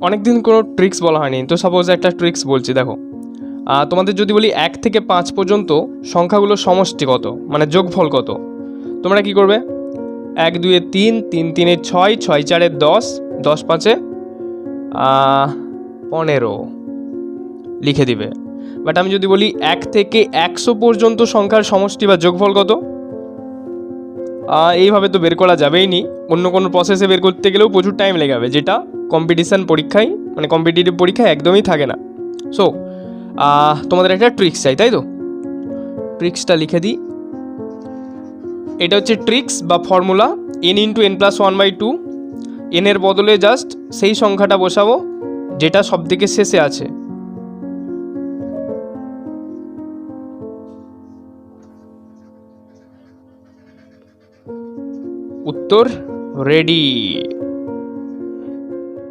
অনেক দিন কোনো ট্রিক্স বলা হয়নি, তো সাপোজ একটা ট্রিক্স বলছি, দেখো। তোমাদের যদি বলি 1 থেকে 5 পর্যন্ত সংখ্যাগুলোর সমষ্টি কত, মানে যোগফল কত, তোমরা কি করবে? 1 2 3, 3 3 6, 6 4 10, 10 5 15 লিখে দিবে। বাট আমি যদি বলি 1 থেকে 100 পর্যন্ত সংখ্যার সমষ্টি বা যোগফল কত, এইভাবে তো বের করা যাবেই নি, অন্য কোনো প্রসেসে বের করতে গেলেও প্রচুর টাইম লেগে যাবে, যেটা কম্পিটিশান পরীক্ষায়, মানে কম্পিটিটিভ পরীক্ষায় একদমই থাকে না। সো তোমাদের একটা ট্রিক্স চাই, তাই তো? ট্রিক্সটা লিখে দিই। এটা হচ্ছে ট্রিক্স বা formula, n into n plus 1/2। এর বদলে জাস্ট সেই সংখ্যাটা বসাবো যেটা সব থেকে শেষে আছে। উত্তর রেডি।